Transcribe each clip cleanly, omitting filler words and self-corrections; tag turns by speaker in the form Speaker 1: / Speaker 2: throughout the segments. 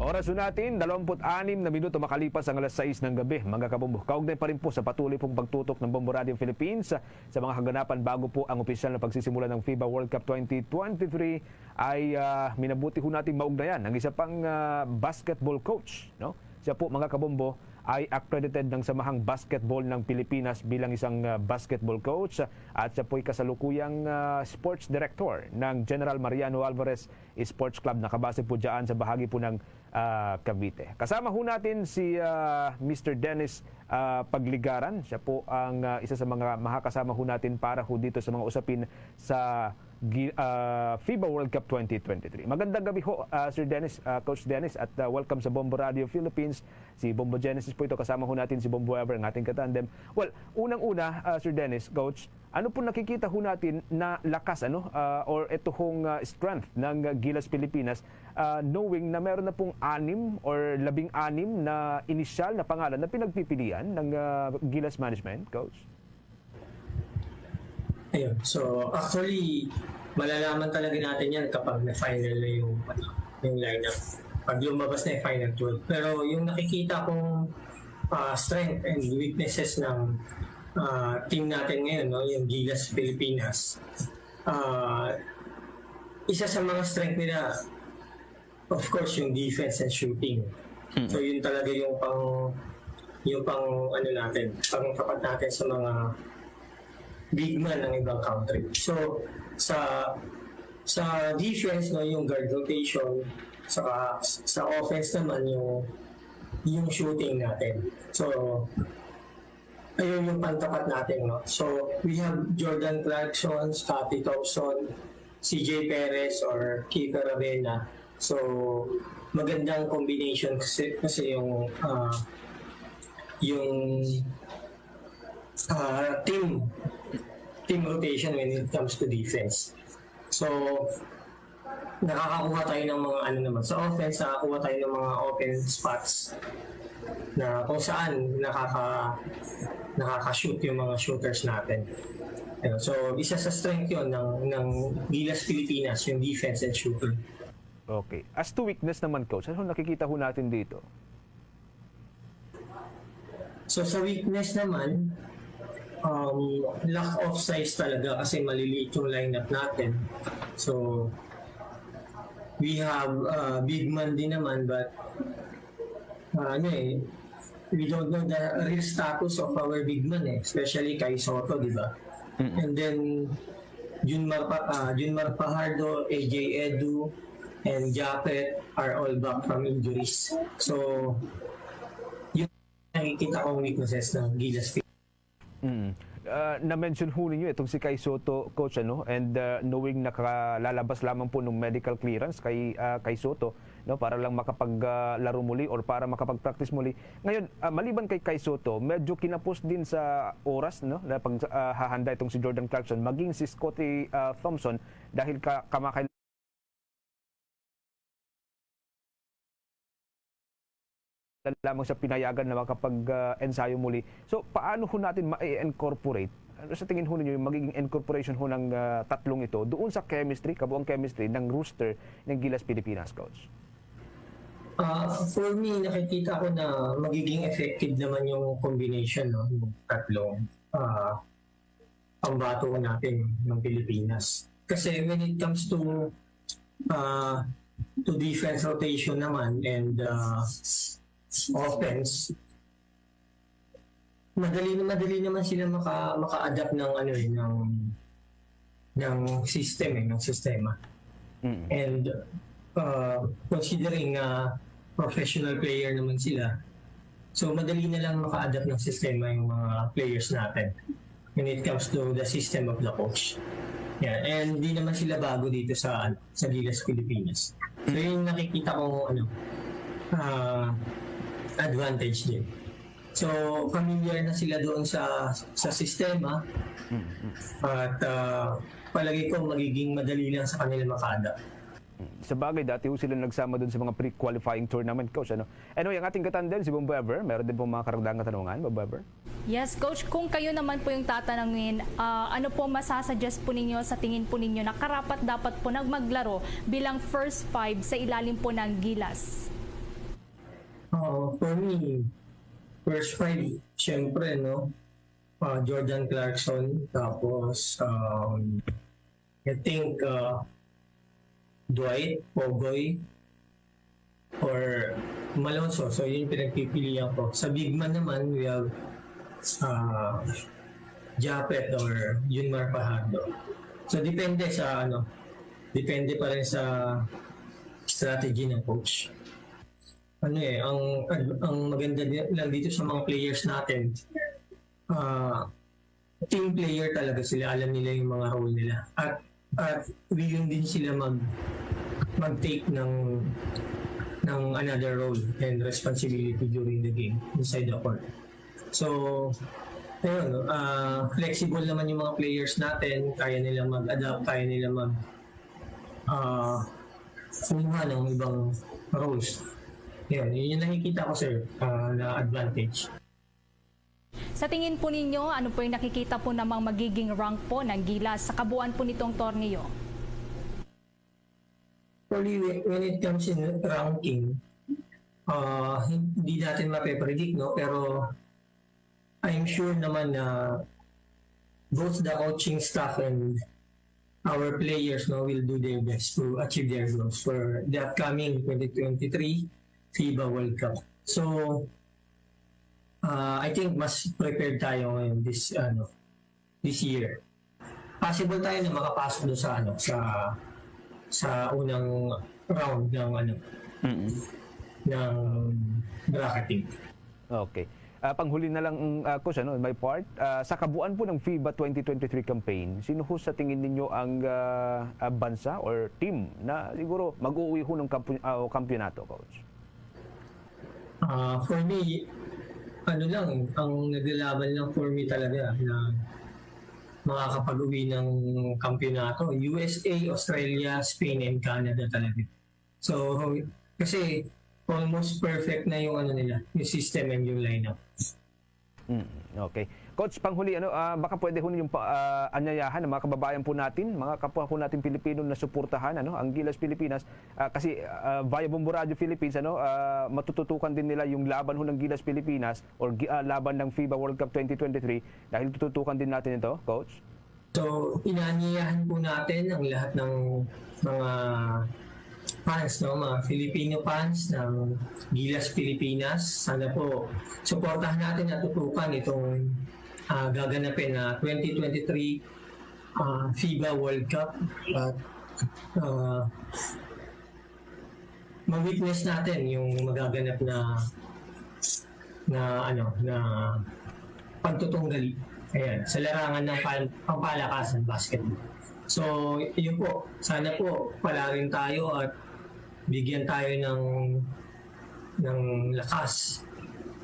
Speaker 1: Oras natin, 26 na minuto makalipas ang alas 6 ng gabi. Mga kabombo, kaugnay pa rin po sa patuloy pong pagtutok ng Bombo Radio Philippines sa mga kaganapan bago po ang opisyal na pagsisimula ng FIBA World Cup 2023 ay minabuti ho natin maugnayan ang isa pang basketball coach. No? Siya po, mga kabombo, ay accredited ng Samahang Basketball ng Pilipinas bilang isang basketball coach at siya po'y kasalukuyang sports director ng General Mariano Alvarez Sports Club. Nakabase po dyan sa bahagi po ng Cavite. Kasama ho natin si Mr. Dennis Pagligaran. Siya po ang isa sa mga makakasama ho natin para ho dito sa mga usapin sa FIBA World Cup 2023. Magandang gabi ho, Sir Dennis, Coach Dennis, at welcome sa Bombo Radio Philippines. Si Bombo Genesis po ito, kasama ho natin si Bombo Ever, ang ating katandem. Well, unang-una, Sir Dennis, Coach, ano po nakikita ho natin na lakas, or ito hong strength ng Gilas Pilipinas, knowing na meron na pong 6 or 16 na inisyal na pangalan na pinagpipilian ng Gilas Management, Coach?
Speaker 2: Ayun. So, actually, malalaman talaga natin yan kapag na-final na yung lineup. Pag lumabas na yung final 12. Pero yung nakikita kong strength and weaknesses ng team natin ngayon, yung Gilas Pilipinas, isa sa mga strength nila, of course, yung defense and shooting. So, yun talaga yung pang ano natin, pang tapat natin sa mga big man ng ibang country. So, sa defense, yung guard rotation, sa offense naman, yung shooting natin. So, ayun yung pantapat natin. No? So, we have Jordan Clarkson, Scottie Thompson, CJ Perez, or Kika Ravena. So, magandang combination kasi yung team rotation when it comes to defense. So, nakakakuha tayo ng mga sa offense, nakakakuha tayo ng mga open spots na kung saan nakaka-shoot yung mga shooters natin. So, isa sa strength yun ng Gilas Pilipinas, yung defense and shooting.
Speaker 1: Okay. As to weakness naman, Coach, ano nakikita ho natin dito?
Speaker 2: So, sa weakness naman, lack of size talaga kasi maliliit yung lineup natin. So, we have big man din naman, but we don't know the real status of our big man, especially kay Soto, di ba? And then, Junmar Pajardo, AJ Edu, and Japet are all back from injuries. So, yun nakikita kong weaknesses ng Gilas Pilipinas.
Speaker 1: Na-mention ho ninyo itong si Kai Soto, Coach, and knowing nakalalabas lamang po ng medical clearance kay Soto, para lang makapaglaro muli or para makapag-practice muli. Ngayon, maliban kay Kai Soto, medyo kinapos din sa oras na paghahanda itong si Jordan Clarkson, maging si Scottie Thompson dahil kamakailan lamang sa pinayagan na makapag-ensayo muli. So, paano ho natin ma-incorporate? Ano sa tingin ho ninyo yung magiging incorporation ho ng tatlong ito doon sa chemistry, kabuang chemistry ng roster ng Gilas Pilipinas, Coach?
Speaker 2: For me, nakikita ko na magiging effective naman yung combination ng tatlong pambato natin ng Pilipinas. Kasi when it comes to defense rotation naman and offense, madali naman sila maka-adapt ng sistema. And considering professional player naman sila, so madali na lang maka-adapt ng sistema yung mga players natin when it comes to the system of the coach. Yeah, and di naman sila bago dito sa Gilas Pilipinas. So yung nakikita ko advantage din. So, familiar na sila doon sa sistema at palagi ko magiging madali lang sa kanila maka-adapt.
Speaker 1: Sa bagay, dati ho sila nagsama doon sa mga pre-qualifying tournament, Coach. Anyway, ang ating katandem, si Bombo Ever, meron din po mga karagdagang katanungan, Bombo Ever?
Speaker 3: Yes, Coach. Kung kayo naman po yung tatanungin, ano po masasuggest po ninyo sa tingin po ninyo na karapat dapat po nagmaglaro bilang first 5 sa ilalim po ng Gilas?
Speaker 2: For me, first five, syempre, no? Jordan Clarkson, tapos I think Dwight, Pogoy, or Malonzo. So yun yung pinagpipilian ko. Sa big man naman, we have Japet or Yunmar Fajardo. So depende sa depende pa rin sa strategy ng coach. Ang maganda lang dito sa mga players natin, team player talaga sila, alam nila yung mga role nila. At willing din sila mag-take ng another role and responsibility during the game inside the court. So, ayun, flexible naman yung mga players natin, kaya nila mag-adapt, kaya nila kumuha ng ibang roles. Yun yung nakikita ko, sir, na advantage.
Speaker 3: Sa tingin po ninyo, ano po yung nakikita po namang magiging rank po ng Gilas sa kabuuan po nitong torneo?
Speaker 2: Actually, when it comes in ranking, hindi natin mape-predict, no? Pero I'm sure naman na both the coaching staff and our players, no, will do their best to achieve their goals for the upcoming 2023 FIBA World Cup. So, I think mas prepared tayo ngayon this year. Possible tayo na makapasok doon sa unang round ng ng bracketing.
Speaker 1: Okay. Panghuli na lang, Coach, my part. Sa kabuuan po ng FIBA 2023 campaign, sino ho sa tingin ninyo ang bansa or team na siguro mag-uwi ho ng kampyonato, Coach?
Speaker 2: For me, ang naglalaban lang for me talaga na makakapag-uwi ng kampyonato, USA, Australia, Spain, and Canada talaga. So, kasi almost perfect na yung yung system and yung lineup.
Speaker 1: Okay. Coach, panghuli, baka pwede ho yung anyayahan ng mga kababayan po natin, mga kapwa po natin Pilipino na suportahan ang Gilas Pilipinas, kasi via Bombo Radio Philippines, matututukan din nila yung laban ho ng Gilas Pilipinas or laban ng FIBA World Cup 2023 dahil tututukan din natin ito, Coach.
Speaker 2: So, inaanyayahan po natin ang lahat ng mga fans, mga Filipino fans ng Gilas Pilipinas. Sana po suportahan natin at tutukan itong gaganapin na 2023 FIBA World Cup at ma-witness natin yung magaganap na pagtutunggali sa larangan ng pampalakasan basketball. So, yun po. Sana po palarin tayo at bigyan tayo ng lakas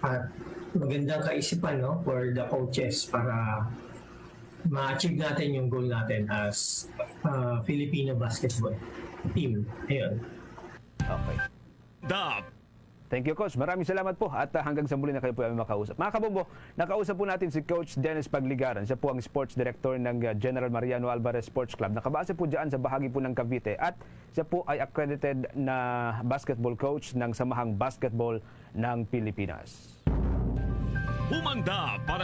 Speaker 2: at magandang kaisipan for the coaches para ma-achieve natin yung goal natin as Filipino basketball team. Ayun.
Speaker 1: Okay. Thank you, Coach. Maraming salamat po at hanggang sa muli na kayo po ay makausap. Mga kabombo, nakausap po natin si Coach Dennis Pagligaran. Siya po ang sports director ng General Mariano Alvarez Sports Club. Nakabase po dyan sa bahagi po ng Cavite at siya po ay accredited na basketball coach ng Samahang Basketball ng Pilipinas.
Speaker 4: Humanda para